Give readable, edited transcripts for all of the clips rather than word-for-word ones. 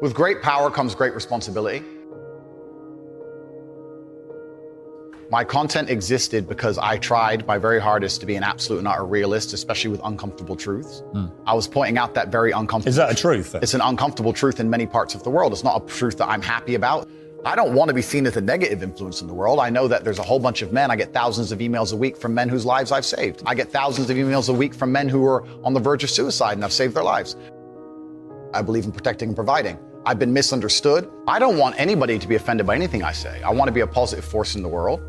With great power comes great responsibility. My content existed because I tried my very hardest to be an absolute and utter realist, especially with uncomfortable truths. I was pointing out that very uncomfortable. Is that a truth? It's an uncomfortable truth in many parts of the world. It's not a truth that I'm happy about. I don't want to be seen as a negative influence in the world. I know that there's a whole bunch of men. I get thousands of emails a week from men whose lives I've saved. I get thousands of emails a week from men who are on the verge of suicide and I've saved their lives. I believe in protecting and providing. I've been misunderstood. I don't want anybody to be offended by anything I say. I want to be a positive force in the world.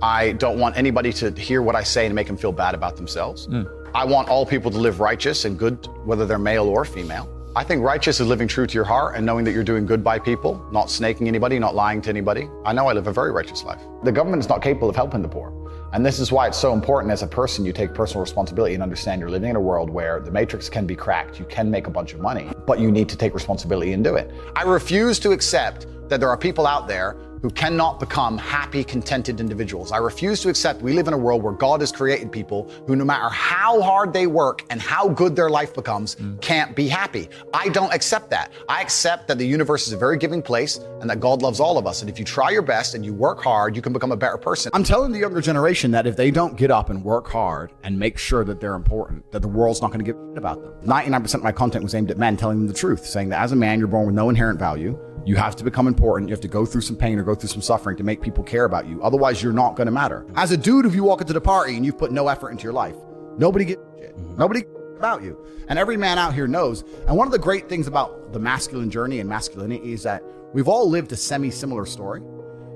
I don't want anybody to hear what I say and make them feel bad about themselves. I want all people to live righteous and good, whether they're male or female. I think righteous is living true to your heart and knowing that you're doing good by people, not snaking anybody, not lying to anybody. I know I live a very righteous life. The government is not capable of helping the poor. And this is why it's so important as a person, you take personal responsibility and understand you're living in a world where the matrix can be cracked. You can make a bunch of money, but you need to take responsibility and do it. I refuse to accept that there are people out there who cannot become happy, contented individuals. I refuse to accept we live in a world where God has created people who, no matter how hard they work and how good their life becomes, can't be happy. I don't accept that. I accept that the universe is a very giving place and that God loves all of us. And if you try your best and you work hard, you can become a better person. I'm telling the younger generation that if they don't get up and work hard and make sure that they're important, that the world's not going to give a shit about them. 99% of my content was aimed at men, telling them the truth, saying that as a man, you're born with no inherent value. You have to become important. You have to go through some pain or go through some suffering to make people care about you. Otherwise, you're not going to matter. As a dude, if you walk into the party and you've put no effort into your life, nobody gives a shit. Nobody cares about you. And every man out here knows. And one of the great things about the masculine journey and masculinity is that we've all lived a semi-similar story.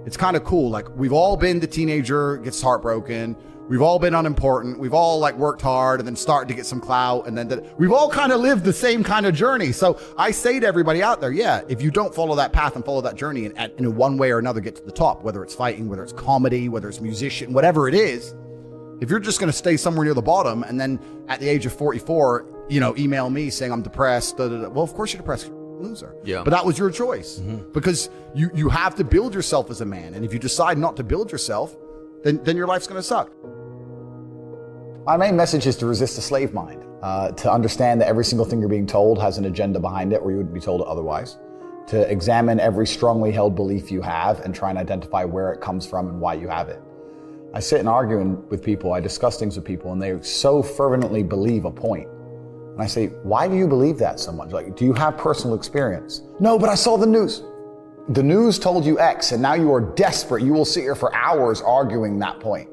It's kind of cool. Like, we've all been the teenager, gets heartbroken. We've all been unimportant. We've all worked hard and then started to get some clout. And then we've all kind of lived the same kind of journey. So I say to everybody out there, yeah, if you don't follow that path and follow that journey and in one way or another get to the top, whether it's fighting, whether it's comedy, whether it's musician, whatever it is, if you're just going to stay somewhere near the bottom and then at the age of 44, email me saying I'm depressed, well, of course you're depressed. You're a loser. Yeah. But that was your choice because you have to build yourself as a man. And if you decide not to build yourself, then your life's going to suck. My main message is to resist the slave mind, to understand that every single thing you're being told has an agenda behind it or you wouldn't be told it otherwise, to examine every strongly held belief you have and try and identify where it comes from and why you have it. I sit and argue with people, I discuss things with people, and they so fervently believe a point. And I say, why do you believe that so much? Like, do you have personal experience? No, but I saw the news. The news told you X, and now you are desperate. You will sit here for hours arguing that point.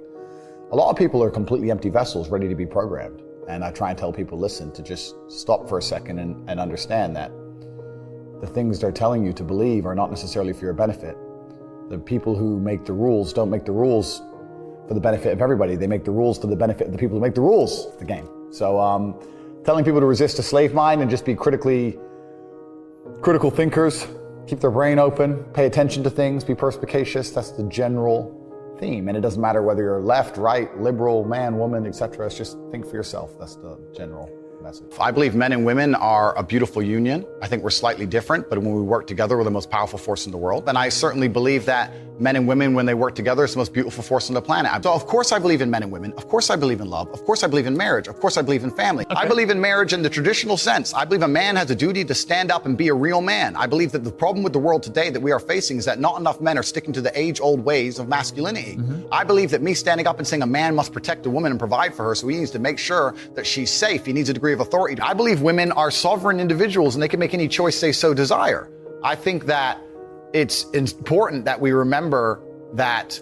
A lot of people are completely empty vessels ready to be programmed. And I try and tell people, listen, to just stop for a second and understand that the things they're telling you to believe are not necessarily for your benefit. The people who make the rules don't make the rules for the benefit of everybody. They make the rules for the benefit of the people who make the rules of the game. So telling people to resist a slave mind and just be critical thinkers, keep their brain open, pay attention to things, be perspicacious, that's the general theme. And it doesn't matter whether you're left, right, liberal, man, woman, etc. It's just think for yourself. That's the general message. I believe men and women are a beautiful union. I think we're slightly different, but when we work together, we're the most powerful force in the world. And I certainly believe that men and women, when they work together, it's the most beautiful force on the planet. So of course I believe in men and women. Of course I believe in love. Of course I believe in marriage. Of course I believe in family. Okay. I believe in marriage in the traditional sense. I believe a man has a duty to stand up and be a real man. I believe that the problem with the world today that we are facing is that not enough men are sticking to the age-old ways of masculinity. I believe that me standing up and saying a man must protect a woman and provide for her, so he needs to make sure that she's safe. He needs a degree of authority. I believe women are sovereign individuals and they can make any choice they so desire. I think that it's important that we remember that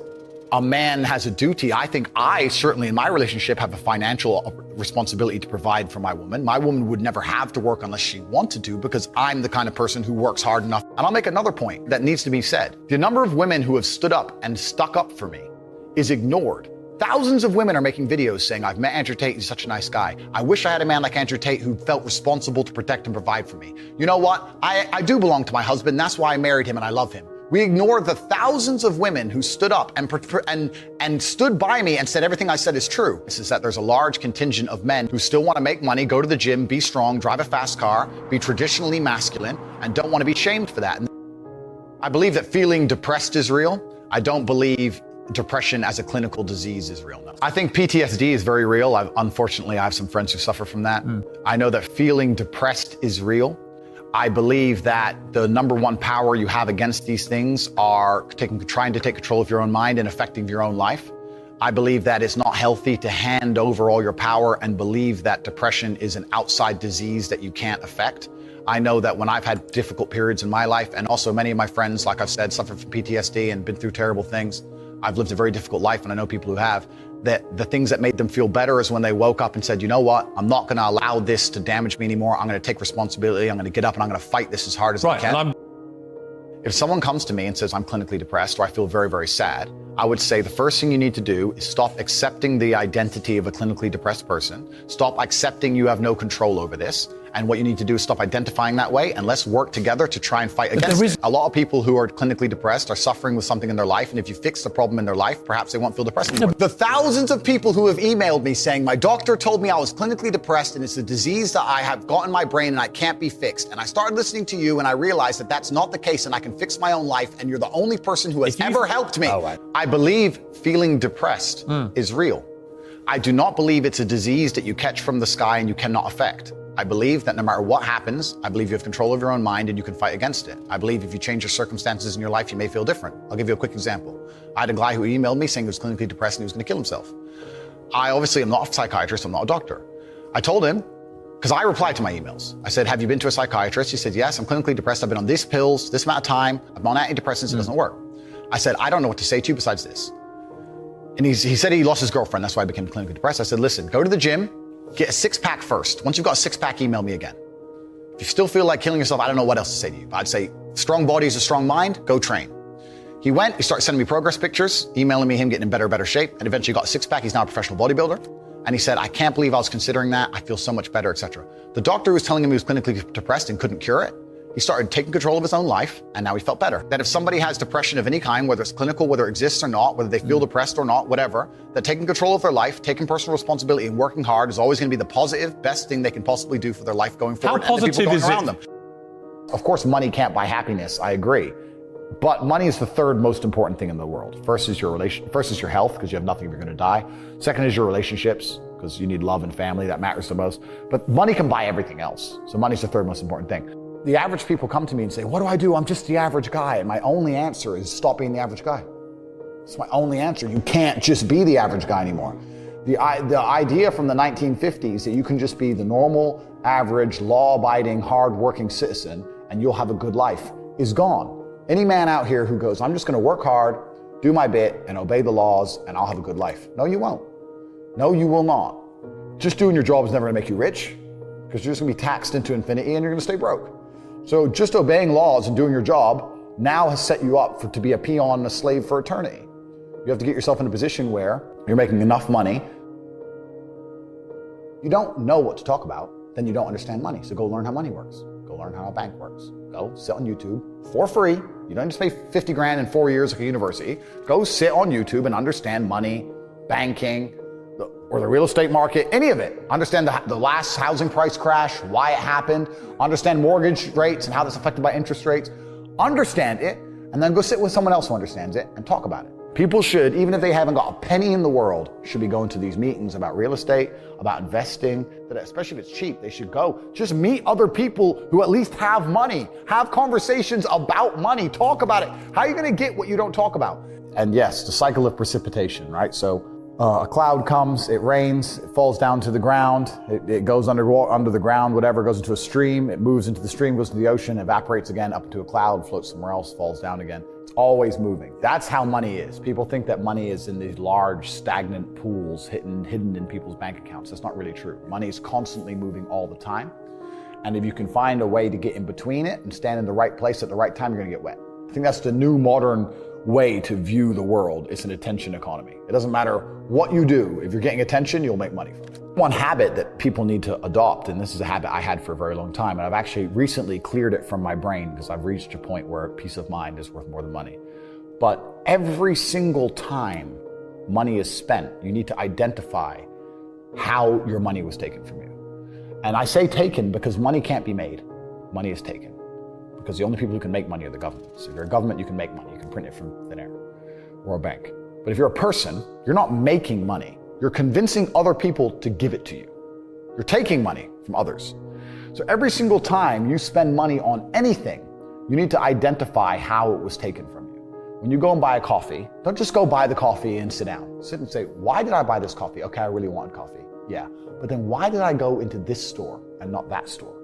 a man has a duty. I think I certainly in my relationship have a financial responsibility to provide for my woman. My woman would never have to work unless she wanted to because I'm the kind of person who works hard enough. And I'll make another point that needs to be said. The number of women who have stood up and stuck up for me is ignored. Thousands of women are making videos saying, I've met Andrew Tate, he's such a nice guy. I wish I had a man like Andrew Tate who felt responsible to protect and provide for me. You know what? I do belong to my husband. That's why I married him and I love him. We ignore the thousands of women who stood up and stood by me and said everything I said is true. This is that there's a large contingent of men who still want to make money, go to the gym, be strong, drive a fast car, be traditionally masculine, and don't want to be shamed for that. And I believe that feeling depressed is real. I don't believe depression as a clinical disease is real. No. I think PTSD is very real. Unfortunately, I have some friends who suffer from that. I know that feeling depressed is real. I believe that the number one power you have against these things are trying to take control of your own mind and affecting your own life. I believe that it's not healthy to hand over all your power and believe that depression is an outside disease that you can't affect. I know that when I've had difficult periods in my life, and also many of my friends, like I've said, suffer from PTSD and been through terrible things. I've lived a very difficult life, and I know people who have, that the things that made them feel better is when they woke up and said, you know what, I'm not going to allow this to damage me anymore. I'm going to take responsibility. I'm going to get up and I'm going to fight this as hard as I can. If someone comes to me and says, I'm clinically depressed, or I feel very, very sad, I would say the first thing you need to do is stop accepting the identity of a clinically depressed person. Stop accepting you have no control over this. And what you need to do is stop identifying that way, and let's work together to try and fight against it. A lot of people who are clinically depressed are suffering with something in their life, and if you fix the problem in their life, perhaps they won't feel depressed anymore. The thousands of people who have emailed me saying, my doctor told me I was clinically depressed and it's a disease that I have got in my brain and I can't be fixed. And I started listening to you and I realized that that's not the case and I can fix my own life, and you're the only person who has ever helped me. I believe feeling depressed is real. I do not believe it's a disease that you catch from the sky and you cannot affect. I believe that no matter what happens, I believe you have control of your own mind and you can fight against it. I believe if you change your circumstances in your life, you may feel different. I'll give you a quick example. I had a guy who emailed me saying he was clinically depressed and he was going to kill himself. I obviously am not a psychiatrist, I'm not a doctor. I told him, because I replied to my emails. I said, have you been to a psychiatrist? He said, yes, I'm clinically depressed. I've been on these pills, this amount of time. I'm on antidepressants, it doesn't work. I said, I don't know what to say to you besides this. And he said he lost his girlfriend, that's why I became clinically depressed. I said, listen, go to the gym, get a six-pack first. Once you've got a six-pack, email me again. If you still feel like killing yourself, I don't know what else to say to you. I'd say, strong body is a strong mind, go train. He went, he started sending me progress pictures, emailing me him getting in better shape, and eventually got a six-pack. He's now a professional bodybuilder. And he said, I can't believe I was considering that. I feel so much better, etc. The doctor who was telling him he was clinically depressed and couldn't cure it, he started taking control of his own life, and now he felt better. That if somebody has depression of any kind, whether it's clinical, whether it exists or not, whether they feel depressed or not, whatever, that taking control of their life, taking personal responsibility and working hard is always going to be the positive, best thing they can possibly do for their life going forward. How positive is it? Them. Of course, money can't buy happiness. I agree. But money is the third most important thing in the world. First is your health, because you have nothing if you're going to die. Second is your relationships, because you need love and family. That matters the most. But money can buy everything else. So money's the third most important thing. The average people come to me and say, what do I do? I'm just the average guy. And my only answer is stop being the average guy. It's my only answer. You can't just be the average guy anymore. The idea from the 1950s that you can just be the normal, average, law-abiding, hard-working citizen and you'll have a good life is gone. Any man out here who goes, I'm just going to work hard, do my bit, and obey the laws, and I'll have a good life. No, you won't. No, you will not. Just doing your job is never going to make you rich, because you're just going to be taxed into infinity and you're going to stay broke. So just obeying laws and doing your job now has set you up to be a peon and a slave for eternity. You have to get yourself in a position where you're making enough money. You don't know what to talk about, then you don't understand money. So go learn how money works. Go learn how a bank works. Go sit on YouTube for free. You don't just pay 50 grand in 4 years like a university. Go sit on YouTube and understand money, banking, or the real estate market, any of it. Understand the last housing price crash, why it happened, understand mortgage rates and how that's affected by interest rates. Understand it, and then go sit with someone else who understands it and talk about it. People should, even if they haven't got a penny in the world, should be going to these meetings about real estate, about investing, that especially if it's cheap, they should go. Just meet other people who at least have money. Have conversations about money. Talk about it. How are you going to get what you don't talk about? And yes, the cycle of precipitation, right? So a cloud comes, it rains, it falls down to the ground, it goes under the ground, whatever, goes into a stream, it moves into the stream, goes to the ocean, evaporates again, up into a cloud, floats somewhere else, falls down again. It's always moving. That's how money is. People think that money is in these large, stagnant pools hidden in people's bank accounts. That's not really true. Money is constantly moving all the time. And if you can find a way to get in between it and stand in the right place at the right time, you're going to get wet. I think that's the new modern way to view the world. It's an attention economy. It doesn't matter what you do. If you're getting attention, you'll make money from it. One habit that people need to adopt, and this is a habit I had for a very long time, and I've actually recently cleared it from my brain because I've reached a point where peace of mind is worth more than money. But every single time money is spent, you need to identify how your money was taken from you. And I say taken because money can't be made. Money is taken. Because the only people who can make money are the government. So if you're a government, you can make money. You can print it from thin air or a bank. But if you're a person, you're not making money. You're convincing other people to give it to you. You're taking money from others. So every single time you spend money on anything, you need to identify how it was taken from you. When you go and buy a coffee, don't just go buy the coffee and sit down. Sit and say, why did I buy this coffee? Okay, I really wanted coffee. Yeah. But then why did I go into this store and not that store?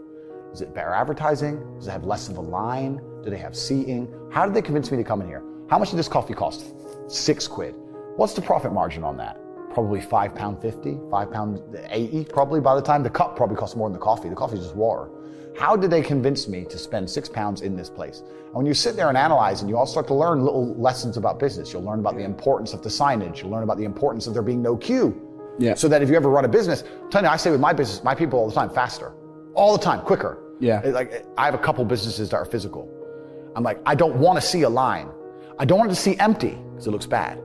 Is it better advertising? Does it have less of a line? Do they have seating? How did they convince me to come in here? How much did this coffee cost? £6. What's the profit margin on that? Probably £5.50, £5.80 probably by the time. The cup probably costs more than the coffee. The coffee is just water. How did they convince me to spend £6 in this place? And when you sit there and analyze and you all start to learn little lessons about business, you'll learn about the importance of the signage. You'll learn about the importance of there being no queue. Yeah. So that if you ever run a business, I'm telling you, I say with my business, my people all the time, faster. All the time, quicker. Yeah. Like I have a couple businesses that are physical. I'm like, I don't want to see a line. I don't want it to see empty because it looks bad.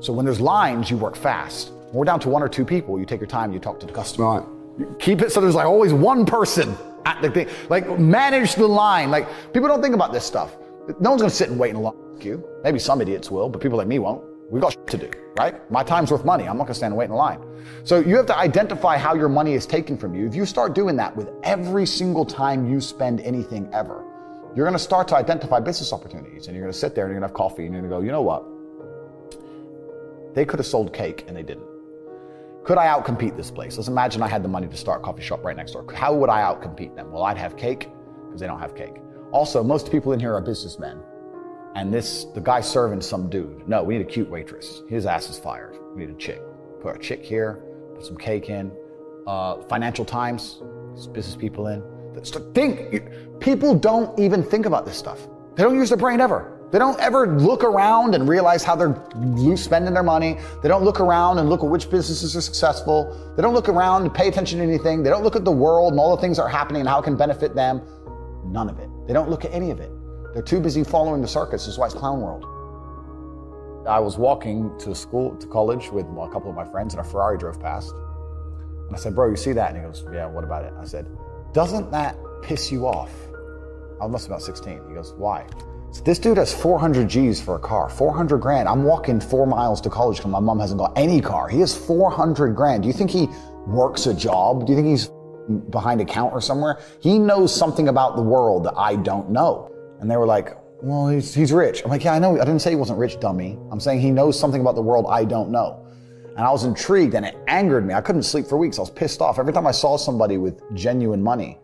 So when there's lines, you work fast. When we're down to 1 or 2 people, you take your time, you talk to the customer. Right. You keep it so there's like always one person at the thing. Like manage the line. Like people don't think about this stuff. No one's going to sit and wait in a long queue. Maybe some idiots will, but people like me won't. We've got shit to do, right? My time's worth money. I'm not going to stand and wait in a line. So you have to identify how your money is taken from you. If you start doing that with every single time you spend anything ever, you're going to start to identify business opportunities, and you're going to sit there and you're going to have coffee and you're going to go, you know what? They could have sold cake and they didn't. Could I outcompete this place? Let's imagine I had the money to start a coffee shop right next door. How would I outcompete them? Well, I'd have cake because they don't have cake. Also, most people in here are businessmen. And the guy serving some dude. No, we need a cute waitress. His ass is fired. We need a chick. Put a chick here, put some cake in. Financial Times, business people in. People don't even think about this stuff. They don't use their brain ever. They don't ever look around and realize how they're spending their money. They don't look around and look at which businesses are successful. They don't look around and pay attention to anything. They don't look at the world and all the things that are happening and how it can benefit them. None of it. They don't look at any of it. They're too busy following the circus. This is why it's clown world. I was walking to college with a couple of my friends, and a Ferrari drove past. And I said, bro, you see that? And he goes, yeah, what about it? I said, doesn't that piss you off? I must be about 16. He goes, why? So this dude has 400 G's for a car, 400 grand. I'm walking 4 miles to college because my mom hasn't got any car. He has 400 grand. Do you think he works a job? Do you think he's behind a counter somewhere? He knows something about the world that I don't know. And they were like, well, he's rich. I'm like, yeah, I know. I didn't say he wasn't rich, dummy. I'm saying he knows something about the world I don't know. And I was intrigued and it angered me. I couldn't sleep for weeks. I was pissed off. Every time I saw somebody with genuine money,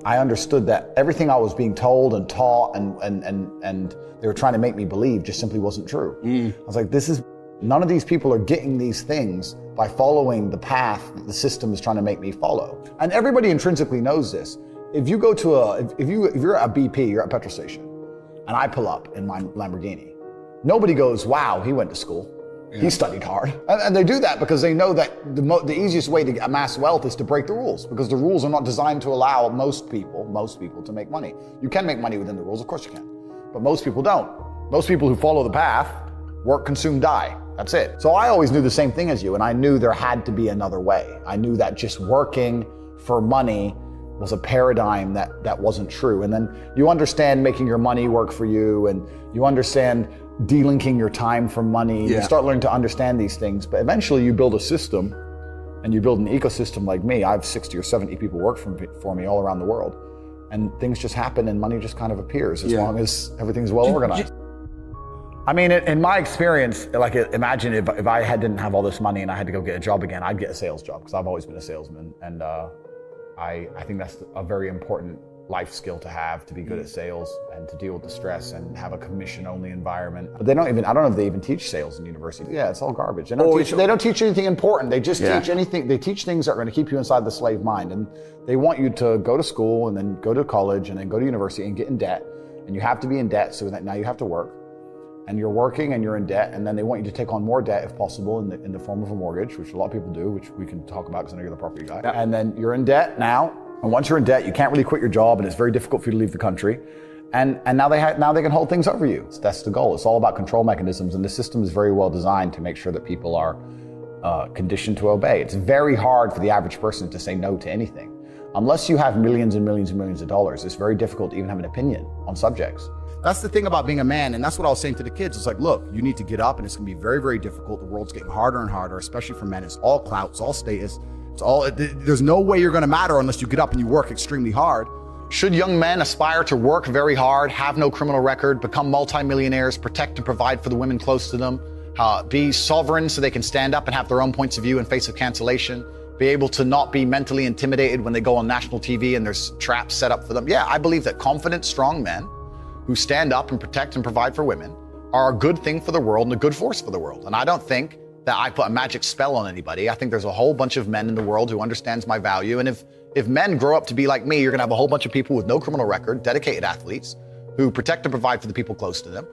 I understood that everything I was being told and taught and they were trying to make me believe just simply wasn't true. I was like, none of these people are getting these things by following the path that the system is trying to make me follow. And everybody intrinsically knows this. If you go to if you're at a BP, you're at a petrol station, and I pull up in my Lamborghini, nobody goes, wow, he went to school. Yeah. He studied hard. And they do that because they know that the easiest way to amass wealth is to break the rules, because the rules are not designed to allow most people to make money. You can make money within the rules, of course you can, but most people don't. Most people who follow the path work, consume, die. That's it. So I always knew the same thing as you, and I knew there had to be another way. I knew that just working for money was a paradigm that wasn't true. And then you understand making your money work for you, and you understand delinking your time from money. Yeah. You start learning to understand these things, but eventually you build a system and you build an ecosystem like me. I have 60 or 70 people work for me all around the world, and things just happen and money just kind of appears as long as everything's well organized. I mean, in my experience, like imagine if I didn't have all this money and I had to go get a job again, I'd get a sales job because I've always been a salesman. And I think that's a very important life skill to have, to be good at sales and to deal with the stress and have a commission-only environment. But I don't know if they even teach sales in university. Yeah, it's all garbage. They don't teach anything important. They just teach anything. They teach things that are going to keep you inside the slave mind. And they want you to go to school and then go to college and then go to university and get in debt. And you have to be in debt so that now you have to work. And you're working and you're in debt, and then they want you to take on more debt if possible in the form of a mortgage, which a lot of people do, which we can talk about because I know you're the property guy. Yeah. And then you're in debt now, and once you're in debt, you can't really quit your job, and it's very difficult for you to leave the country. And now they can hold things over you. So that's the goal. It's all about control mechanisms, and the system is very well designed to make sure that people are conditioned to obey. It's very hard for the average person to say no to anything. Unless you have millions and millions and millions of dollars, it's very difficult to even have an opinion on subjects. That's the thing about being a man, and that's what I was saying to the kids. It's like, look, you need to get up, and it's going to be very, very difficult. The world's getting harder and harder, especially for men. It's all clout, it's all status. There's no way you're going to matter unless you get up and you work extremely hard. Should young men aspire to work very hard, have no criminal record, become multimillionaires, protect and provide for the women close to them, be sovereign so they can stand up and have their own points of view in face of cancellation, be able to not be mentally intimidated when they go on national TV and there's traps set up for them? Yeah, I believe that confident, strong men who stand up and protect and provide for women are a good thing for the world and a good force for the world. And I don't think that I put a magic spell on anybody. I think there's a whole bunch of men in the world who understands my value. And if men grow up to be like me, you're gonna have a whole bunch of people with no criminal record, dedicated athletes, who protect and provide for the people close to them,